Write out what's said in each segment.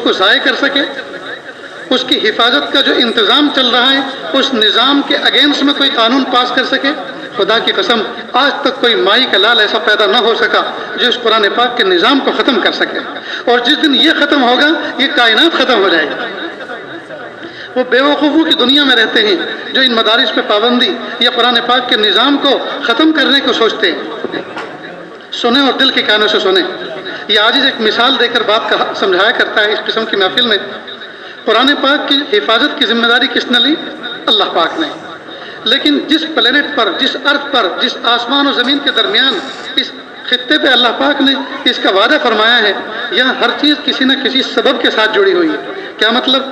کو ضائع کر سکے، اس کی حفاظت کا جو انتظام چل رہا ہے اس نظام کے اگینسٹ میں کوئی قانون پاس کر سکے؟ خدا کی قسم آج تک کوئی مائی کا لال ایسا پیدا نہ ہو سکا جو اس قرآن پاک کے نظام کو ختم کر سکے، اور جس دن یہ ختم ہوگا یہ کائنات ختم ہو جائے گی۔ وہ بے وقوفوں کی دنیا میں رہتے ہیں جو ان مدارس پہ پابندی یا قرآن پاک کے نظام کو ختم کرنے کو سوچتے ہیں۔ سنیں اور دل کے کانوں سے سنیں۔ یہ عاجز ایک مثال دے کر بات کا سمجھایا کرتا ہے اس قسم کی محفل میں۔ قرآن پاک کی حفاظت کی ذمہ داری کس نے لی؟ اللہ پاک نے۔ لیکن جس پلینٹ پر، جس ارتھ پر، جس آسمان و زمین کے درمیان اس خطے پہ اللہ پاک نے اس کا وعدہ فرمایا ہے، یہاں ہر چیز کسی نہ کسی سبب کے ساتھ جڑی ہوئی ہے۔ کیا مطلب؟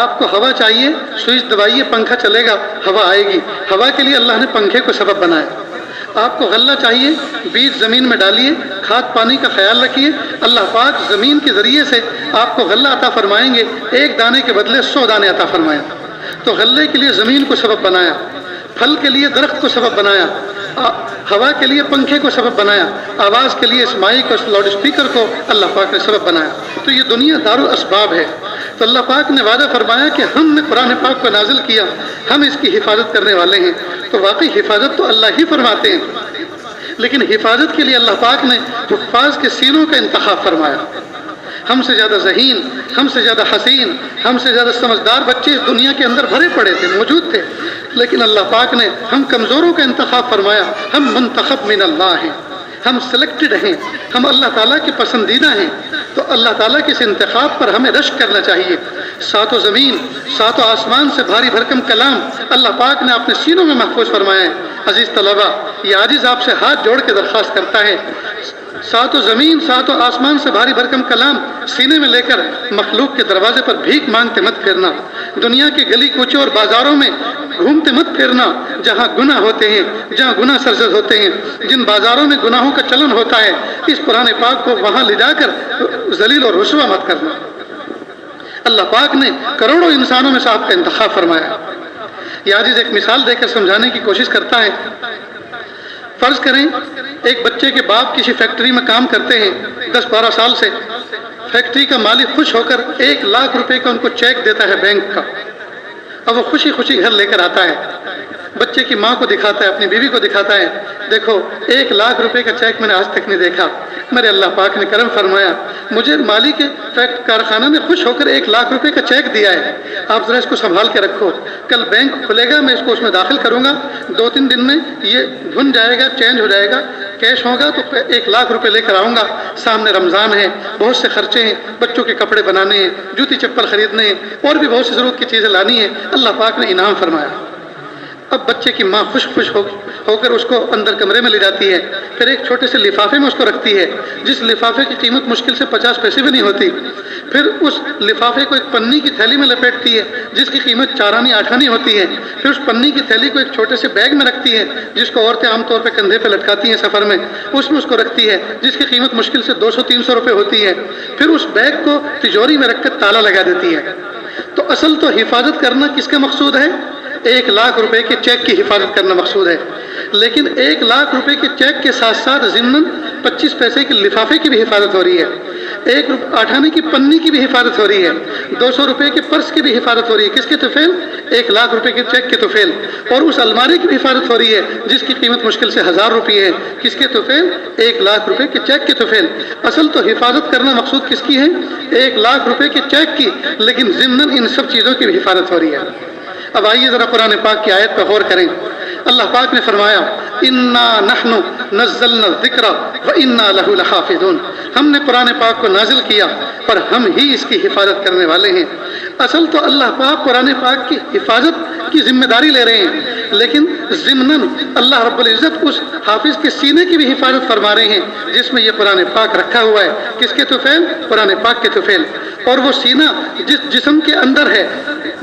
آپ کو ہوا چاہیے، سوئچ دبائیے، پنکھا چلے گا، ہوا آئے گی۔ ہوا کے لیے اللہ نے پنکھے کو سبب بنایا۔ آپ کو غلہ چاہیے، بیج زمین میں ڈالیے، کھاد پانی کا خیال رکھیے، اللہ پاک زمین کے ذریعے سے آپ کو غلہ عطا فرمائیں گے، ایک دانے کے بدلے 100 دانے عطا فرمائیں۔ تو غلے کے لیے زمین کو سبب بنایا، پھل کے لیے درخت کو سبب بنایا، ہوا کے لیے پنکھے کو سبب بنایا، آواز کے لیے اس مائک اور لاؤڈ اسپیکر کو اللہ پاک نے سبب بنایا۔ تو یہ دنیا دارالاسباب ہے۔ تو اللہ پاک نے وعدہ فرمایا کہ ہم نے قرآن پاک کو نازل کیا، ہم اس کی حفاظت کرنے والے ہیں۔ تو واقعی حفاظت تو اللہ ہی فرماتے ہیں، لیکن حفاظت کے لیے اللہ پاک نے حفاظ کے سینوں کا انتخاب فرمایا۔ ہم سے زیادہ ذہین، ہم سے زیادہ حسین، ہم سے زیادہ سمجھدار بچے اس دنیا کے اندر بھرے پڑے تھے، موجود تھے، لیکن اللہ پاک نے ہم کمزوروں کا انتخاب فرمایا۔ ہم منتخب من اللہ ہیں، ہم سلیکٹڈ ہیں، ہم اللہ تعالیٰ کے پسندیدہ ہیں۔ تو اللہ تعالیٰ کے اس انتخاب پر ہمیں رشک کرنا چاہیے۔ سات و زمین، سات و آسمان سے بھاری بھرکم کلام اللہ پاک نے اپنے سینوں میں محفوظ فرمایا ہے۔ عزیز طلبہ، یہ عاجز آپ سے ہاتھ جوڑ کے درخواست کرتا ہے، سات و زمین، سات و آسمان سے بھاری بھرکم کلام سینے میں لے کر مخلوق کے دروازے پر بھیک مانگتے مت پھرنا، دنیا کے گلی کوچوں اور بازاروں میں گھومتے مت پھرنا جہاں گناہ ہوتے ہیں، جہاں گناہ سرزد ہوتے ہیں، جن بازاروں میں گناہوں کا چلن ہوتا ہے، اس قرآن پاک کو وہاں لے جا کر ذلیل اور رسوا مت کرنا۔ اللہ پاک نے کروڑوں انسانوں میں سے آپ کا انتخاب فرمایا۔ یہ عاجز ایک مثال دے کر سمجھانے کی کوشش کرتا ہے۔ فرض کریں ایک بچے کے باپ کسی فیکٹری میں کام کرتے ہیں 10-12 سال سے، فیکٹری کا مالک خوش ہو کر 1 لاکھ روپے کا ان کو چیک دیتا ہے بینک کا، اب وہ خوشی خوشی گھر لے کر آتا ہے، بچے کی ماں کو دکھاتا ہے، اپنی بیوی کو دکھاتا ہے، دیکھو 1 لاکھ روپے کا چیک میں نے آج تک نہیں دیکھا، میرے اللہ پاک نے کرم فرمایا، مجھے مالک کارخانہ نے خوش ہو کر 1 لاکھ روپے کا چیک دیا ہے، آپ ذرا اس کو سنبھال کے رکھو، کل بینک کھلے گا میں اس کو اس میں داخل کروں گا، 2-3 دن میں یہ دھن جائے گا، چینج ہو جائے گا، کیش ہوگا تو 1 لاکھ روپے لے کر آؤں گا، سامنے رمضان ہے، بہت سے خرچے ہیں، بچوں کے کپڑے بنانے ہیں، جوتی چپل خریدنے ہیں، اور بھی بہت سی ضرورت کی چیزیں لانی ہیں، اللہ پاک نے انعام فرمایا۔ اب بچے کی ماں خوش ہو کر اس کو اندر کمرے میں لے جاتی ہے، پھر ایک چھوٹے سے لفافے میں اس کو رکھتی ہے، جس لفافے کی قیمت مشکل سے 50 پیسے بھی نہیں ہوتی، پھر اس لفافے کو ایک پنی کی تھیلی میں لپیٹتی ہے جس کی قیمت 4 آنی 8 آنی ہوتی ہے، پھر اس پنی کی تھیلی کو ایک چھوٹے سے بیگ میں رکھتی ہے جس کو عورتیں عام طور پہ کندھے پہ لٹکاتی ہیں سفر میں، اس کو رکھتی ہے جس کی قیمت مشکل سے 200-300 روپے ہوتی ہے، پھر اس بیگ کو تجوری میں رکھ کر تالا لگا دیتی ہے۔ تو اصل تو حفاظت کرنا کس کا مقصود ہے؟ 1 لاکھ روپے کے چیک کی حفاظت کرنا مقصود ہے، لیکن 1 لاکھ روپے کے چیک کے ساتھ ساتھ ضمن 25 پیسے کے لفافے کی بھی حفاظت ہو رہی ہے، 8 آنے کی پنی کی بھی حفاظت ہو رہی ہے، 200 روپے کے پرس کی بھی حفاظت ہو رہی ہے، کس کے توفیل؟ 1 لاکھ روپے کے چیک کے توفیل، اور اس الماری کی بھی حفاظت ہو رہی ہے جس کی قیمت مشکل سے 1000 روپے ہے، کس کے توفیل؟ 1 لاکھ روپے کے چیک کے توفیل۔ اصل تو حفاظت کرنا مقصود کس کی ہے؟ 1 لاکھ روپے کے چیک کی، لیکن ضمن ان سب چیزوں کی بھی حفاظت ہو رہی ہے۔ اب آئیے ذرا قرآن پاک کی آیت پہ غور کریں۔ اللہ پاک نے فرمایا انا نحن نزلنا الذکر وانا له لحافظون، ہم نے قرآن پاک کو نازل کیا اور ہم ہی اس کی حفاظت کرنے والے ہیں۔ اصل تو اللہ پاک قرآن پاک کی حفاظت کی ذمہ داری لے رہے ہیں، لیکن ضمناً اللہ رب العزت اس حافظ کے سینے کی بھی حفاظت فرما رہے ہیں جس میں یہ قرآن پاک رکھا ہوا ہے۔ کس کے توفیل؟ قرآن پاک کے توفیل۔ اور وہ سینہ جس جسم کے اندر ہے،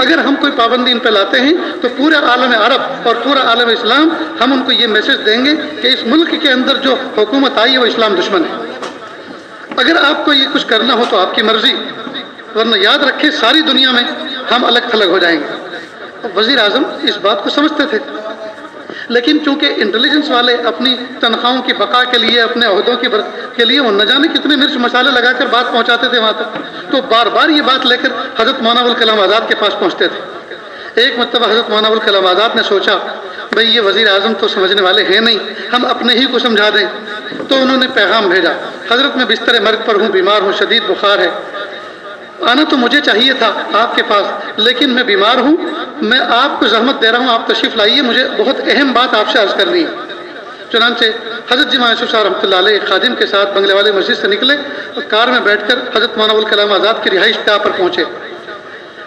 اگر ہم کوئی پابندی ان پہ لاتے ہیں تو پورے عالم عرب اور پورا عالم اسلام ہم ان کو یہ میسج دیں گے کہ اس ملک کے اندر جو حکومت آئی ہے وہ اسلام دشمن ہے۔ اگر آپ کو یہ کچھ کرنا ہو تو آپ کی مرضی، ورنہ یاد رکھیں ساری دنیا میں ہم الگ تھلگ ہو جائیں گے۔ وزیر اعظم اس بات کو سمجھتے تھے، لیکن چونکہ انٹیلیجنس والے اپنی تنخواہوں کی بقا کے لیے، اپنے عہدوں کے لیے وہ نہ جانے کتنے مرچ مسالے لگا کر بات پہنچاتے تھے وہاں تک، تو بار بار یہ بات لے کر حضرت مولانا ابوالکلام آزاد کے پاس پہنچتے تھے۔ ایک مرتبہ حضرت مولانا ابوالکلام آزاد نے سوچا بھئی یہ وزیر اعظم تو سمجھنے والے ہیں نہیں، ہم اپنے ہی کو سمجھا دیں۔ تو انہوں نے پیغام بھیجا، حضرت میں بستر مرگ پر ہوں، بیمار ہوں، شدید بخار ہے، آنا تو مجھے چاہیے تھا آپ کے پاس، لیکن میں بیمار ہوں، میں آپ کو زحمت دے رہا ہوں، آپ تشریف لائیے، مجھے بہت اہم بات آپ سے عرض کرنی ہے۔ چنانچہ حضرت جی مولانا یوسف صاحب رحمۃ اللہ علیہ ایک خادم کے ساتھ بنگلے والی مسجد سے نکلے اور کار میں بیٹھ کر حضرت مولانا ابوالکلام آزاد کی رہائش گاہ پر پہنچے۔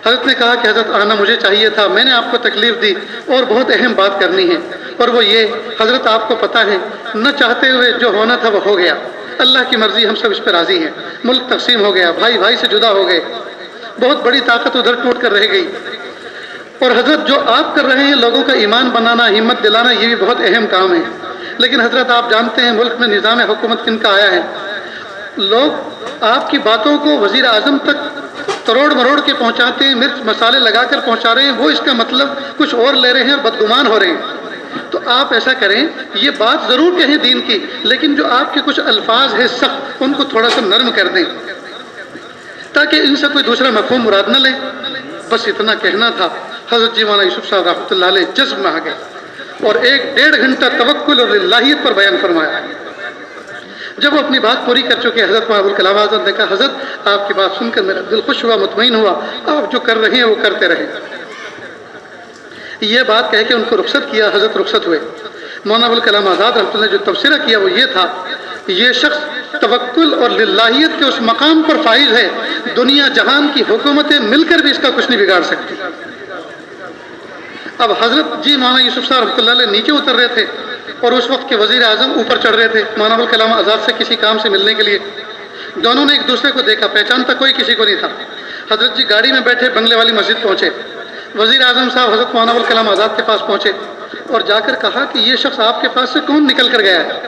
حضرت نے کہا کہ حضرت آنا مجھے چاہیے تھا، میں نے آپ کو تکلیف دی اور بہت اہم بات کرنی ہے، اور وہ یہ حضرت آپ کو پتہ ہے نہ چاہتے ہوئے جو ہونا تھا وہ ہو گیا، اللہ کی مرضی، ہم سب اس پہ راضی ہیں، ملک تقسیم ہو گیا، بھائی بھائی سے جدا ہو گئے، بہت بڑی طاقت ادھر ٹوٹ کر رہ گئی، اور حضرت جو آپ کر رہے ہیں لوگوں کا ایمان بنانا، ہمت دلانا، یہ بھی بہت اہم کام ہے، لیکن حضرت آپ جانتے ہیں ملک میں نظام حکومت کن کا آیا ہے، لوگ آپ کی باتوں کو وزیر اعظم تک تروڑ مروڑ کے پہنچاتے ہیں، مرچ مسالے لگا کر پہنچا رہے ہیں، وہ اس کا مطلب کچھ اور لے رہے ہیں اور بدگمان ہو رہے ہیں۔ تو آپ ایسا کریں، یہ بات ضرور کہیں دین کی، لیکن جو آپ کے کچھ الفاظ ہیں سخت، ان کو تھوڑا سا نرم کر دیں تاکہ ان سے کوئی دوسرا مفہوم مراد نہ لے۔ بس اتنا کہنا تھا، حضرت جی مولانا یوسف صاحب رحمۃ اللہ علیہ جذب میں آ گئے اور 1.5 گھنٹہ توکل اور للہیت پر بیان فرمایا۔ جب وہ اپنی بات پوری کر چکے، حضرت مولانا ابوالکلام آزاد نے کہا حضرت آپ کی بات سن کر میرا دل خوش ہوا، مطمئن ہوا، آپ جو کر رہے ہیں وہ کرتے رہیں۔ یہ بات کہہ کے ان کو رخصت کیا، حضرت رخصت ہوئے۔ مولانا ابوالکلام آزاد رحمۃ اللہ نے جو تبصرہ کیا وہ یہ تھا، یہ شخص توکل اور للہیت کے اس مقام پر فائز ہے، دنیا جہان کی حکومتیں مل کر بھی اس کا کچھ نہیں بگاڑ سکتی۔ اب حضرت جی مولانا یوسف صاحب رحمۃ اللہ علیہ نیچے اتر رہے تھے اور اس وقت کے وزیر اعظم اوپر چڑھ رہے تھے مولانا ابوالکلام آزاد سے کسی کام سے ملنے کے لیے۔ دونوں نے ایک دوسرے کو دیکھا، پہچانتا کوئی کسی کو نہیں تھا۔ حضرت جی گاڑی میں بیٹھے بنگلے والی مسجد پہنچے، وزیر اعظم صاحب حضرت مولانا ابوالکلام آزاد کے پاس پہنچے اور جا کر کہا کہ یہ شخص آپ کے پاس سے کون نکل کر گیا ہے؟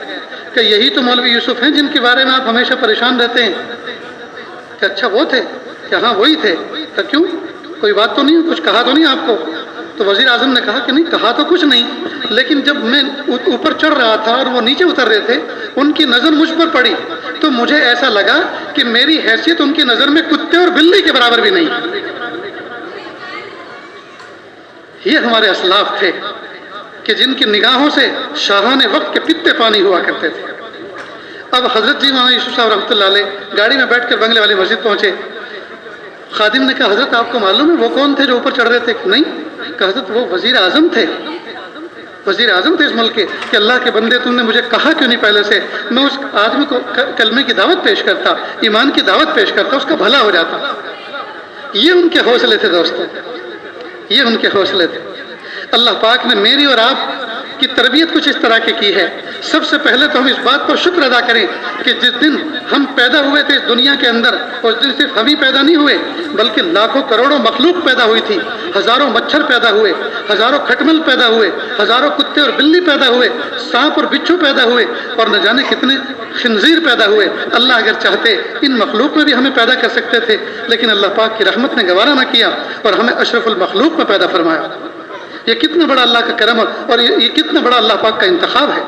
کہ یہی تو مولوی یوسف ہیں جن کے بارے میں آپ ہمیشہ پریشان رہتے ہیں۔ کہ اچھا وہ تھے؟ کہ ہاں وہی تھے۔ کہ کیوں، کوئی بات تو نہیں، کچھ کہا تو نہیں آپ کو؟ تو وزیر اعظم نے کہا کہ نہیں کہا تو کچھ نہیں، لیکن جب میں اوپر چڑھ رہا تھا اور وہ نیچے اتر رہے تھے، ان کی نظر مجھ پر پڑی تو مجھے ایسا لگا کہ میری حیثیت ان کی نظر میں کتے اور بلی کے برابر بھی نہیں۔ یہ ہمارے اسلاف تھے کہ جن کی نگاہوں سے شاہان وقت کے پتے پانی ہوا کرتے تھے۔ اب حضرت جی مولانا یوسف صاحب رحمۃ اللہ علیہ گاڑی میں بیٹھ کر بنگلے والی مسجد پہنچے۔ خادم نے کہا حضرت آپ کو معلوم ہے وہ کون تھے جو اوپر چڑھ رہے تھے؟ نہیں۔ کہا حضرت وہ وزیر اعظم تھے، وزیر اعظم تھے اس ملک کے۔ کہ اللہ کے بندے تم نے مجھے کہا کیوں نہیں پہلے سے؟ میں اس آدمی کو کلمے کی دعوت پیش کرتا، ایمان کی دعوت پیش کرتا، اس کا بھلا ہو جاتا۔ یہ ان کے حوصلے تھے دوستوں، یہ ان کے حوصلے تھے۔ اللہ پاک نے میری اور آپ کی تربیت کچھ اس طرح کی ہے۔ سب سے پہلے تو ہم اس بات پر شکر ادا کریں کہ جس دن ہم پیدا ہوئے تھے اس دنیا کے اندر، اس دن صرف ہم ہی پیدا نہیں ہوئے بلکہ لاکھوں کروڑوں مخلوق پیدا ہوئی تھی، ہزاروں مچھر پیدا ہوئے، ہزاروں کھٹمل پیدا ہوئے، ہزاروں کتے اور بلی پیدا ہوئے، سانپ اور بچھو پیدا ہوئے، اور نہ جانے کتنے خنزیر پیدا ہوئے۔ اللہ اگر چاہتے ان مخلوق میں بھی ہمیں پیدا کر سکتے تھے، لیکن اللہ پاک کی رحمت نے گوارا نہ کیا اور ہمیں اشرف المخلوق میں پیدا فرمایا۔ یہ کتنا بڑا اللہ کا کرم اور یہ کتنا بڑا اللہ پاک کا انتخاب ہے۔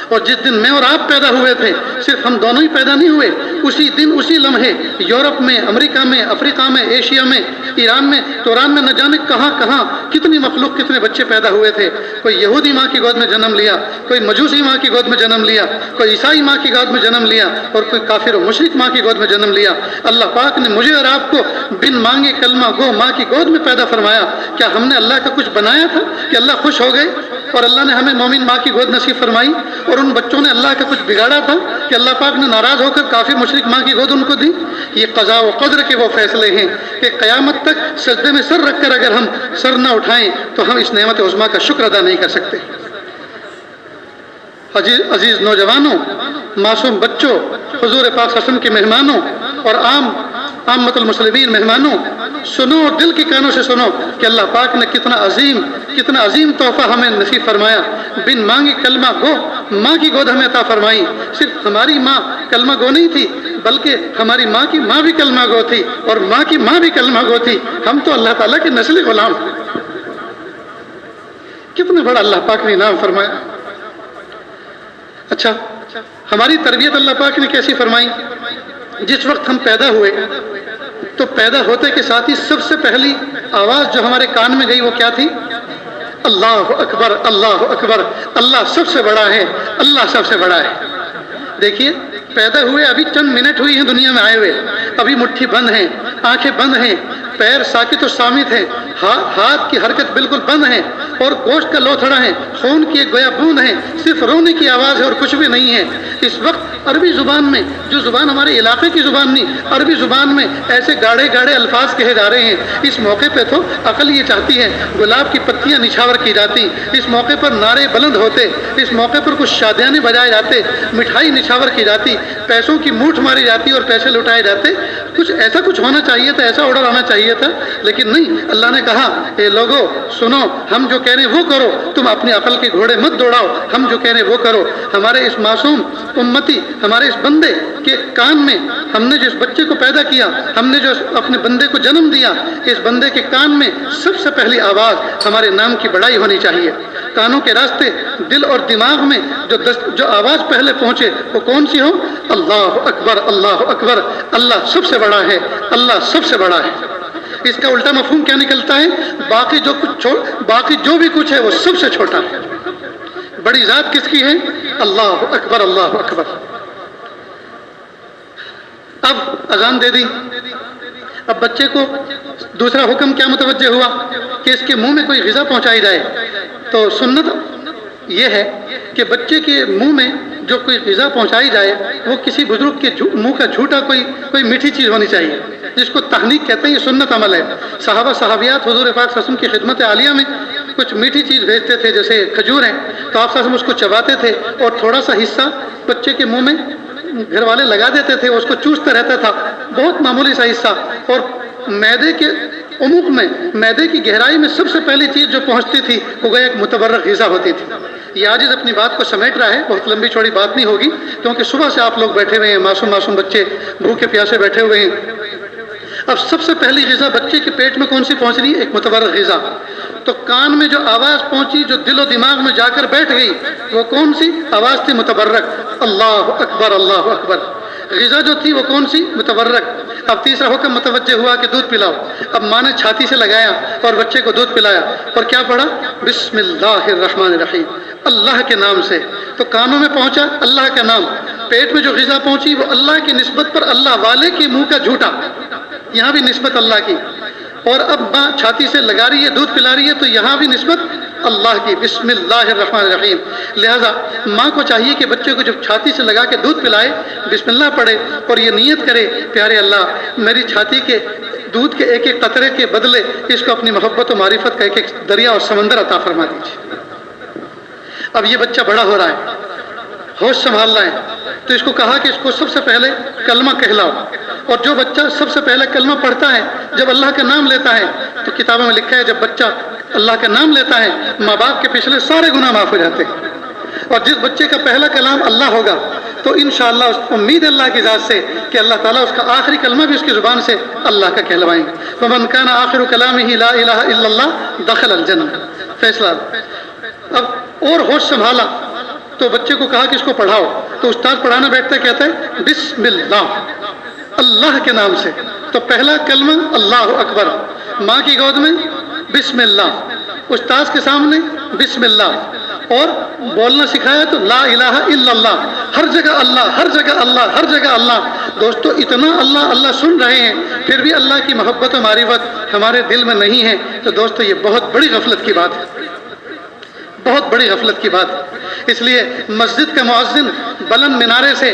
اور جس دن میں اور آپ پیدا ہوئے تھے، صرف ہم دونوں ہی پیدا نہیں ہوئے، اسی دن اسی لمحے یورپ میں، امریکہ میں، افریقہ میں، ایشیا میں، ایران میں، توران میں، نہ جانے کہاں کہاں کتنی مخلوق، کتنے بچے پیدا ہوئے تھے۔ کوئی یہودی ماں کی گود میں جنم لیا، کوئی مجوسی ماں کی گود میں جنم لیا، کوئی عیسائی ماں کی گود میں جنم لیا، اور کوئی کافر و مشرک ماں کی گود میں جنم لیا۔ اللہ پاک نے مجھے اور آپ کو بن مانگے کلمہ گو ماں کی گود میں پیدا فرمایا۔ کیا ہم نے اللہ کا کچھ بنایا تھا کہ اللہ خوش ہو گئے اور اللہ نے ہمیں مومن ماں کی گود نصیب فرمائی؟ اور ان بچوں نے اللہ کا کچھ بگاڑا تھا کہ اللہ پاک نے ناراض ہو کر کافر مشرک ماں کی گود ان کو دی؟ یہ قضاء و قدر کے وہ فیصلے ہیں کہ قیامت تک سجدے میں سر رکھ کر اگر ہم سر نہ اٹھائیں تو ہم اس نعمت عظمیٰ کا شکر ادا نہیں کر سکتے۔ عزیز نوجوانوں، معصوم بچوں، حضور پاک صلی اللہ علیہ وسلم کے مہمانوں اور عامت المسلمین مہمانوں، سنو اور دل کے کانوں سے سنو کہ اللہ پاک نے کتنا عظیم تحفہ ہمیں نصیب فرمایا. بن مانگے کلمہ گو ماں کی گود ہمیں عطا فرمائی. صرف ہماری ماں کلمہ گو نہیں تھی بلکہ ہماری ماں کی ماں بھی کلمہ گو تھی اور ماں کی ماں بھی کلمہ گو تھی. ہم تو اللہ تعالیٰ کے نسلی غلام ہیں. کتنا بڑا اللہ پاک نے انعام فرمایا. اچھا ہماری تربیت اللہ پاک نے کیسی فرمائی؟ جس وقت ہم پیدا ہوئے تو پیدا ہوتے کے ساتھ ہی سب سے پہلی آواز جو ہمارے کان میں گئی وہ کیا تھی؟ اللہ اکبر اللہ اکبر، اللہ سب سے بڑا ہے، اللہ سب سے بڑا ہے. دیکھیے پیدا ہوئے ابھی چند منٹ ہوئی ہیں دنیا میں آئے ہوئے، ابھی مٹھی بند ہیں، آنکھیں بند ہیں، پیر ساکت و سامت ہیں، ہاتھ کی حرکت بالکل بند ہے اور گوشت کا لوتھڑا ہے، خون کی ایک گویا بوند ہے، صرف رونے کی آواز ہے اور کچھ بھی نہیں ہے. اس وقت عربی زبان میں، جو زبان ہمارے علاقے کی زبان نہیں، عربی زبان میں ایسے گاڑے گاڑے الفاظ کہے جا رہے ہیں. اس موقع پہ تو عقل یہ چاہتی ہے گلاب کی پتیاں نچھاور کی جاتی، اس موقع پر نعرے بلند ہوتے، اس موقع پر کچھ شادیانے بجائے جاتے، مٹھائی نچھاور کی جاتی، پیسوں کی موٹھ ماری جاتی اور پیسے لٹائے جاتے. کچھ ہونا چاہیے تھا، ایسا آرڈر آنا چاہیے تھا، لیکن نہیں. اللہ نے کہا اے لوگو سنو، ہم جو کہہ رہے ہیں وہ کرو، تم اپنی عقل کے گھوڑے مت دوڑاؤ، ہم جو کہہ رہے ہیں وہ کرو. ہمارے اس معصوم امتی، ہمارے اس بندے کے کان میں، ہم نے جس بچے کو پیدا کیا، ہم نے جو اپنے بندے کو جنم دیا، اس بندے کے کان میں سب سے پہلی آواز ہمارے نام کی بڑائی ہونی چاہیے. کانوں کے راستے دل اور دماغ میں جو آواز پہلے پہنچے وہ کون سی ہو؟ اللہ اکبر اللہ اکبر، اللہ سب سے بڑا ہے، اللہ سب سے بڑا ہے. اس کا الٹا مفہوم کیا نکلتا ہے؟ باقی جو بھی کچھ ہے وہ سب سے چھوٹا ہے. بڑی ذات کس کی ہے؟ اللہ اکبر اللہ اکبر. اب اذان دے دی، اب بچے کو دوسرا حکم کیا متوجہ ہوا کہ اس کے منہ میں کوئی غذا پہنچائی جائے. تو سنت یہ ہے کہ بچے کے منہ میں جو کوئی غذا پہنچائی جائے وہ کسی بزرگ کے منہ کا جھوٹا کوئی میٹھی چیز ہونی چاہیے، جس کو تحنیک کہتے ہیں. یہ سنت عمل ہے. صحابہ صحابیات حضور پاک صلی اللہ علیہ وسلم کی خدمت عالیہ میں کچھ میٹھی چیز بھیجتے تھے، جیسے کھجور ہیں، تو آپ صلی اللہ علیہ وسلم اس کو چباتے تھے اور تھوڑا سا حصہ بچے کے منہ میں گھر والے لگا دیتے تھے، اس کو چوستا رہتا تھا، بہت معمولی سا حصہ. اور معدے کے عمق میں، معدے کی گہرائی میں سب سے پہلی چیز جو پہنچتی تھی وہ گویا ایک متبرک غذا ہوتی تھی. یہ عاجز اپنی بات کو سمیٹ رہا ہے، بہت لمبی چوڑی بات نہیں ہوگی، کیونکہ صبح سے آپ لوگ بیٹھے ہوئے ہیں، معصوم بچے بھوکے پیاسے بیٹھے ہوئے ہیں. اب سب سے پہلی غذا بچے کے پیٹ میں کون سی پہنچ رہی ہے؟ ایک متبرک غذا. تو کان میں جو آواز پہنچی، جو دل و دماغ میں جا کر بیٹھ گئی، وہ کون سی آواز تھی؟ متبرک. اللہ اکبر اللہ اکبر. غذا جو تھی وہ کون سی؟ متبرک. اب تیسرا حکم متوجہ ہوا کہ دودھ پلاؤ. اب ماں نے چھاتی سے لگایا اور بچے کو دودھ پلایا اور کیا پڑھا؟ بسم اللہ الرحمن الرحیم، اللہ کے نام سے. تو کانوں میں پہنچا اللہ کا نام، پیٹ میں جو غذا پہنچی وہ اللہ کی نسبت پر اللہ والے کے منہ کا جھوٹا، یہاں بھی نسبت اللہ کی. اور اب ماں چھاتی سے لگا رہی ہے، دودھ پلا رہی ہے، تو یہاں بھی نسبت اللہ کی، بسم اللہ الرحمن الرحیم. لہذا ماں کو چاہیے کہ بچے کو جب چھاتی سے لگا کے دودھ پلائے بسم اللہ پڑھے اور یہ نیت کرے، پیارے اللہ میری چھاتی کے دودھ کے ایک ایک قطرے کے بدلے اس کو اپنی محبت و معرفت کا ایک ایک دریا اور سمندر عطا فرما دیجیے. اب یہ بچہ بڑا ہو رہا ہے، ہوش سنبھال رہا ہے، تو اس کو کہا کہ اس کو سب سے پہلے کلمہ کہلاؤ. اور جو بچہ سب سے پہلے کلمہ پڑھتا ہے، جب اللہ کا نام لیتا ہے، تو کتابوں میں لکھا ہے جب بچہ اللہ کا نام لیتا ہے ماں باپ کے پچھلے سارے گناہ معاف ہو جاتے ہیں. اور جس بچے کا پہلا کلام اللہ ہوگا تو انشاءاللہ اس کو امید اللہ کی ذات سے کہ اللہ تعالیٰ اس کا آخری کلمہ بھی اس کی زبان سے اللہ کا کہلوائیں گے. فَمَنْ كَانَ آخِرُ كَلَامِهِ لَا إِلَهَ إِلَّا اللَّهُ دَخَلَ الْجَنَّةَ. فیصلہ. اب اور ہوش سنبھالا تو بچے کو کہا کہ اس کو پڑھاؤ. تو استاد پڑھانا بیٹھتا ہے، کہتا ہے بسم اللہ، اللہ کے نام سے. تو پہلا کلمہ اللہ اکبر، ماں کی گود میں بسم اللہ، استاد کے سامنے بسم اللہ، اور بولنا سکھایا تو لا الہ الا اللہ. ہر جگہ اللہ، ہر جگہ اللہ، ہر جگہ اللہ. دوستو اتنا اللہ اللہ سن رہے ہیں پھر بھی اللہ کی محبت و معرفت ہمارے دل میں نہیں ہے، تو دوستو یہ بہت بڑی غفلت کی بات ہے، بہت بڑی غفلت کی بات ہے. اس لیے مسجد کا مؤذن بلند منارے سے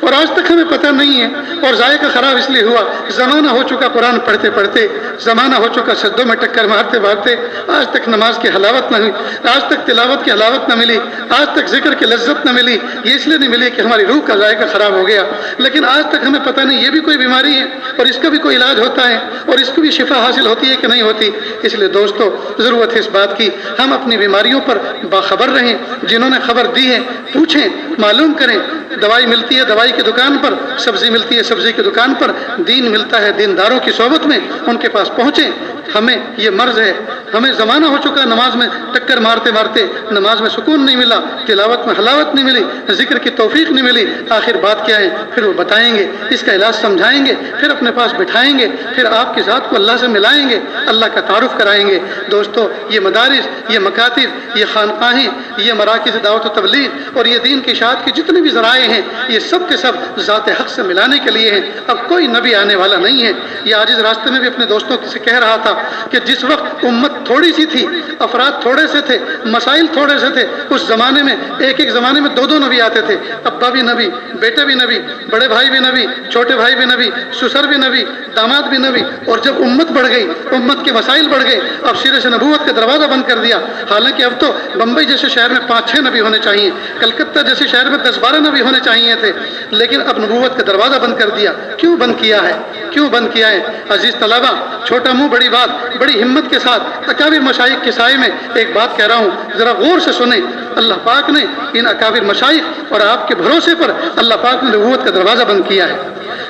اور آج تک ہمیں پتہ نہیں ہے، اور ذائقہ خراب اس لیے ہوا، زمانہ ہو چکا قرآن پڑھتے پڑھتے، زمانہ ہو چکا سجدوں میں ٹکر مارتے مارتے، آج تک نماز کی حلاوت نہ ہوئی، آج تک تلاوت کی حلاوت نہ ملی، آج تک ذکر کی لذت نہ ملی۔ یہ اس لیے نہیں ملی کہ ہماری روح کا ذائقہ خراب ہو گیا، لیکن آج تک ہمیں پتہ نہیں یہ بھی کوئی بیماری ہے اور اس کا بھی کوئی علاج ہوتا ہے اور اس کو بھی شفا حاصل ہوتی ہے کہ نہیں ہوتی۔ اس لیے دوستو، ضرورت ہے اس بات کی ہم اپنی بیماریوں پر باخبر رہیں، جنہوں نے خبر دی ہے پوچھیں، معلوم کریں۔ دوائی ملتی ہے دوائی کی دکان پر، سبزی ملتی ہے سبزی کی دکان پر، دین ملتا ہے دینداروں کی صحبت میں، ان کے پاس پہنچیں۔ ہمیں یہ مرض ہے، ہمیں زمانہ ہو چکا نماز میں ٹکر مارتے مارتے، نماز میں سکون نہیں ملا، تلاوت میں حلاوت نہیں ملی، ذکر کی توفیق نہیں ملی۔ آخر بات کیا ہے؟ پھر وہ بتائیں گے، اس کا علاج سمجھائیں گے، پھر اپنے پاس بٹھائیں گے، پھر آپ کی ذات کو اللہ سے ملائیں گے، اللہ کا تعارف کرائیں گے۔ دوستو، یہ مدارس، یہ مکاتب، یہ خانقاہیں، یہ مراکز دعوت و تبلیغ اور یہ دین کی اشاعت کے جتنے بھی ذرائع ہیں، یہ سب کے سب ذات حق سے ملانے کے لیے ہیں۔ اب کوئی نبی آنے والا نہیں ہے۔ یہ آج اس راستے میں بھی اپنے دوستوں سے کہہ رہا تھا کہ جس وقت امت تھوڑی سی تھی، افراد تھوڑے سے تھے، مسائل تھوڑے سے تھے، اس زمانے میں ایک زمانے میں دو نبی آتے تھے، ابا بھی نبی، بیٹے بھی نبی، بڑے بھائی بھی نبی، چھوٹے بھائی بھی نبی، سسر بھی نبی، داماد بھی نبی۔ اور جب امت بڑھ گئی، امت کے مسائل بڑھ گئے، اب سرے سے نبوت کا دروازہ بند کر دیا۔ حالانکہ اب تو بمبئی جیسے شہر میں 5-6 نبی ہونے چاہیے، کلکتہ جیسے شہر میں 10-12 نبی ہونے چاہیے تھے، لیکن اب نبوت کا دروازہ بند کر دیا۔ کیوں بند کیا ہے؟ کیوں بند کیا ہے؟ عزیز طلبہ، چھوٹا منہ بڑی بات، بڑی ہمت کے ساتھ اکابر مشائخ کے سائے میں ایک بات کہہ رہا ہوں، ذرا غور سے سنیں۔ اللہ پاک نے ان اکابر مشائخ اور آپ کے بھروسے پر اللہ پاک نے نبوت کا دروازہ بند کیا ہے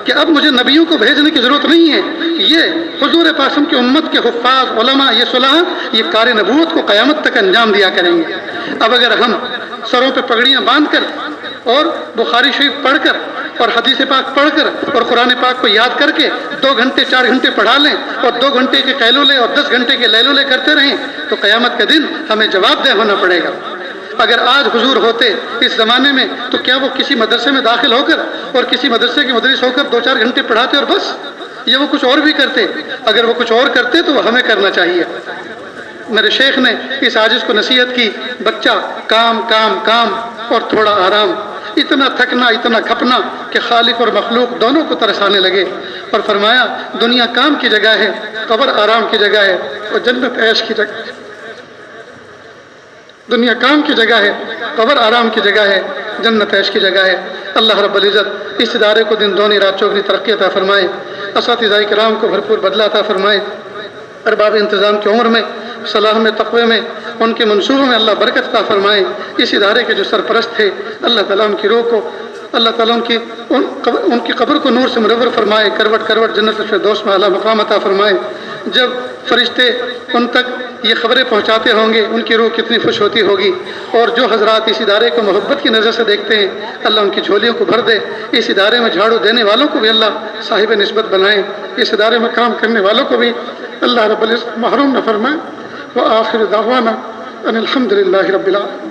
کہ اب مجھے نبیوں کو بھیجنے کی ضرورت نہیں ہے۔ یہ حضور پاسم کی امت کے حفاظ علماء، یہ صلحاء، یہ کار نبوت کو قیامت تک انجام دیا کریں گے۔ اب اگر ہم سروں پہ پگڑیاں باندھ کر اور بخاری شریف پڑھ کر اور حدیث پاک پڑھ کر اور قرآن پاک کو یاد کر کے 2 گھنٹے 4 گھنٹے پڑھا لیں اور 2 گھنٹے کے قیلولے اور 10 گھنٹے کے لیلولے کرتے رہیں تو قیامت کے دن ہمیں جواب دہ ہونا پڑے گا۔ اگر آج حضور ہوتے اس زمانے میں تو کیا وہ کسی مدرسے میں داخل ہو کر اور کسی مدرسے کے مدرس ہو کر 2-4 گھنٹے پڑھاتے اور بس؟ یہ وہ کچھ اور بھی کرتے؟ اگر وہ کچھ اور کرتے تو وہ ہمیں کرنا چاہیے۔ میرے شیخ نے اس عاجز کو نصیحت کی، بچہ کام کام کام اور تھوڑا آرام، اتنا تھکنا اتنا کھپنا کہ خالق اور مخلوق دونوں کو ترسانے لگے، اور فرمایا دنیا کام کی جگہ ہے، قبر آرام کی جگہ ہے اور جنت عیش کی جگہ ہے۔ دنیا کام کی جگہ ہے، قبر آرام کی جگہ ہے، جنت عیش کی جگہ ہے۔ اللہ رب العزت اس ادارے کو دن دونی رات چوگنی ترقی عطا فرمائے، اساتذہ کرام کو بھرپور بدلہ عطا فرمائے، ارباب انتظام کی عمر میں، صلاح میں، تقوی میں، ان کے منصوبوں میں اللہ برکت عطا فرمائے۔ اس ادارے کے جو سرپرست تھے، اللہ تعالیٰ ان کی روح کو، اللہ تعالیٰ ان کی قبر کو نور سے منور فرمائے، کروٹ کروٹ جنت الفردوس میں اعلیٰ مقام عطا فرمائے۔ جب فرشتے ان تک یہ خبریں پہنچاتے ہوں گے ان کی روح کتنی خوش ہوتی ہوگی، اور جو حضرات اس ادارے کو محبت کی نظر سے دیکھتے ہیں اللہ ان کی جھولیوں کو بھر دے۔ اس ادارے میں جھاڑو دینے والوں کو بھی اللہ صاحب نسبت بنائے، اس ادارے میں کام کرنے والوں کو بھی اللہ رب العزت محروم نہ فرمائے۔ وآخر دعوانا ان الحمد للہ رب العالمین۔